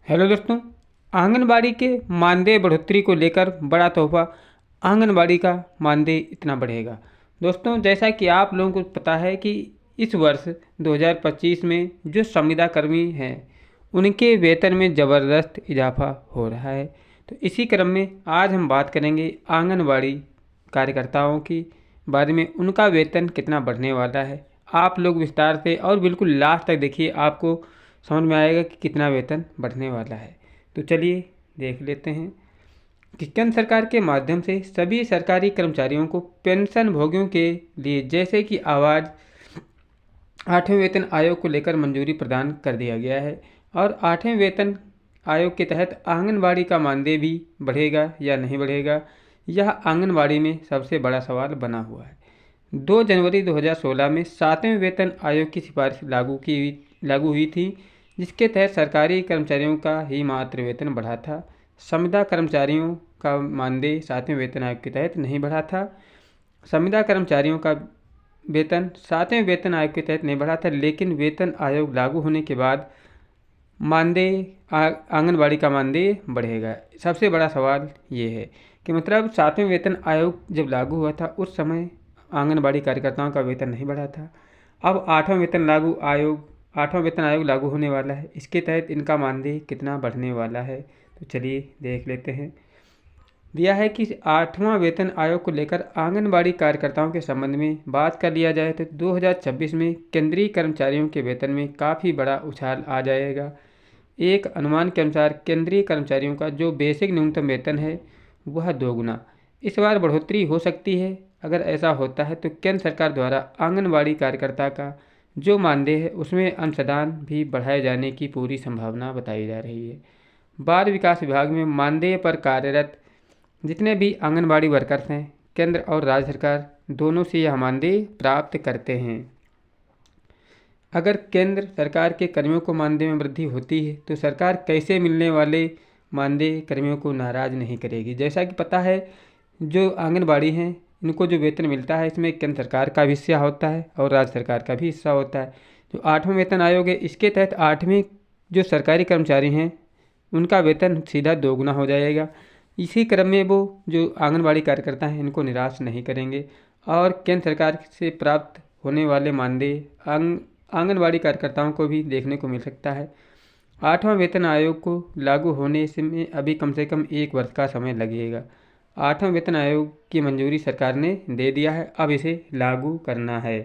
Hello दोस्तों। आंगनबाड़ी के मानदेय बढ़ोतरी को लेकर बड़ा तोहफा। आंगनबाड़ी का मानदेय इतना बढ़ेगा। दोस्तों, जैसा कि आप लोगों को पता है कि इस वर्ष 2025 में जो संविदा कर्मी हैं उनके वेतन में ज़बरदस्त इजाफा हो रहा है। तो इसी क्रम में आज हम बात करेंगे आंगनबाड़ी कार्यकर्ताओं की बारे में, उनका वेतन कितना बढ़ने वाला है। आप लोग विस्तार से और बिल्कुल लास्ट तक देखिए, आपको समझ में आएगा कि कितना वेतन बढ़ने वाला है। तो चलिए देख लेते हैं कि केंद्र सरकार के माध्यम से सभी सरकारी कर्मचारियों को पेंशन भोगियों के लिए जैसे कि आवाज़ 8वें वेतन आयोग को लेकर मंजूरी प्रदान कर दिया गया है। और 8वें वेतन आयोग के तहत आंगनबाड़ी का मानदेय भी बढ़ेगा या नहीं बढ़ेगा, यह आंगनबाड़ी में सबसे बड़ा सवाल बना हुआ है। 2 जनवरी 2016 में 7वें वेतन आयोग की सिफारिश लागू हुई थी, जिसके तहत सरकारी कर्मचारियों का ही मात्र वेतन बढ़ा था। संविदा कर्मचारियों का मानदेय 7वें वेतन आयोग के तहत नहीं बढ़ा था। संविदा कर्मचारियों का वेतन 7वें वेतन आयोग के तहत नहीं बढ़ा था, लेकिन वेतन आयोग लागू होने के बाद मानदेय आंगनबाड़ी का मानदेय बढ़ेगा। सबसे बड़ा सवाल ये है कि मतलब 7वें वेतन आयोग जब लागू हुआ था उस समय आंगनबाड़ी कार्यकर्ताओं का वेतन नहीं बढ़ा था। अब 8वां वेतन आयोग लागू होने वाला है, इसके तहत इनका मानदेय कितना बढ़ने वाला है। तो चलिए देख लेते हैं। दिया है कि 8वां वेतन आयोग को लेकर आंगनबाड़ी कार्यकर्ताओं के संबंध में बात कर लिया जाए तो 2026 में केंद्रीय कर्मचारियों के वेतन में काफ़ी बड़ा उछाल आ जाएगा। एक अनुमान के अनुसार केंद्रीय कर्मचारियों का जो बेसिक न्यूनतम वेतन है वह 2 गुना इस बार बढ़ोतरी हो सकती है। अगर ऐसा होता है तो केंद्र सरकार द्वारा आंगनबाड़ी कार्यकर्ता का जो मानदेय है उसमें अंशदान भी बढ़ाए जाने की पूरी संभावना बताई जा रही है। बाल विकास विभाग में मानदेय पर कार्यरत जितने भी आंगनबाड़ी वर्कर्स हैं, केंद्र और राज्य सरकार दोनों से यह मानदेय प्राप्त करते हैं। अगर केंद्र सरकार के कर्मियों को मानदेय में वृद्धि होती है तो सरकार कैसे मिलने वाले मानदेय कर्मियों को नाराज़ नहीं करेगी। जैसा कि पता है, जो आंगनबाड़ी हैं इनको जो वेतन मिलता है इसमें केंद्र सरकार का भी हिस्सा होता है और राज्य सरकार का भी हिस्सा होता है। जो 8वां वेतन आयोग है इसके तहत 8वें जो सरकारी कर्मचारी हैं उनका वेतन सीधा 2 गुना हो जाएगा। इसी क्रम में वो जो आंगनबाड़ी कार्यकर्ता हैं इनको निराश नहीं करेंगे और केंद्र सरकार से प्राप्त होने वाले मानदेय आंगनबाड़ी कार्यकर्ताओं को भी देखने को मिल सकता है। 8वां वेतन आयोग को लागू होने में अभी कम से कम 1 वर्ष का समय लगेगा। 8वां वेतन आयोग की मंजूरी सरकार ने दे दिया है, अब इसे लागू करना है।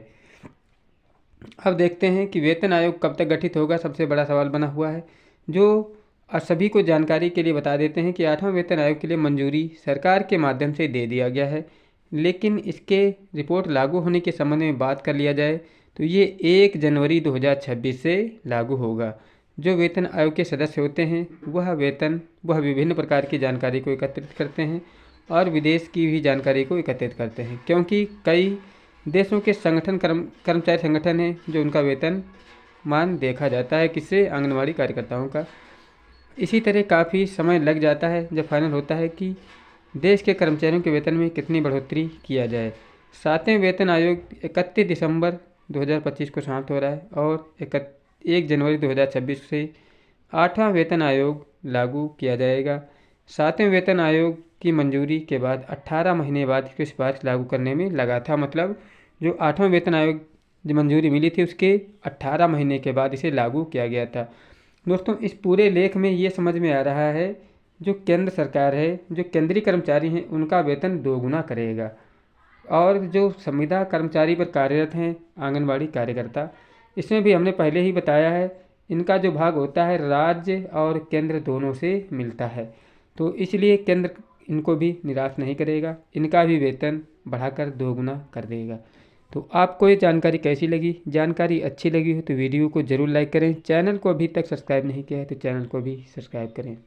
अब देखते हैं कि वेतन आयोग कब तक गठित होगा, सबसे बड़ा सवाल बना हुआ है। जो सभी को जानकारी के लिए बता देते हैं कि 8वां वेतन आयोग के लिए मंजूरी सरकार के माध्यम से दे दिया गया है, लेकिन इसके रिपोर्ट लागू होने के संबंध में बात कर लिया जाए तो ये 1 जनवरी 2026 से लागू होगा। जो वेतन आयोग के सदस्य होते हैं वह विभिन्न प्रकार की जानकारी को एकत्रित करते हैं और विदेश की भी जानकारी को एकत्रित करते हैं, क्योंकि कई देशों के कर्मचारी संगठन हैं जो उनका वेतन मान देखा जाता है किससे, आंगनबाड़ी कार्यकर्ताओं का। इसी तरह काफ़ी समय लग जाता है जब फाइनल होता है कि देश के कर्मचारियों के वेतन में कितनी बढ़ोतरी किया जाए। 7वें वेतन आयोग 31 दिसंबर 2025 को समाप्त हो रहा है और 1 जनवरी 2026 से 8वां वेतन आयोग लागू किया जाएगा। 7वें वेतन आयोग की मंजूरी के बाद 18 महीने बाद इसकी सिफारिश लागू करने में लगा था। मतलब जो 8वां वेतन आयोग जो मंजूरी मिली थी उसके 18 महीने के बाद इसे लागू किया गया था। दोस्तों, इस पूरे लेख में ये समझ में आ रहा है जो केंद्र सरकार है, जो केंद्रीय कर्मचारी हैं उनका वेतन 2 गुना करेगा और जो संविदा कर्मचारी पर कार्यरत हैं आंगनबाड़ी कार्यकर्ता, इसमें भी हमने पहले ही बताया है इनका जो भाग होता है राज्य और केंद्र दोनों से मिलता है। तो इसलिए केंद्र इनको भी निराश नहीं करेगा, इनका भी वेतन बढ़ाकर 2 गुना कर देगा। तो आपको ये जानकारी कैसी लगी? जानकारी अच्छी लगी हो तो वीडियो को ज़रूर लाइक करें। चैनल को अभी तक सब्सक्राइब नहीं किया है तो चैनल को भी सब्सक्राइब करें।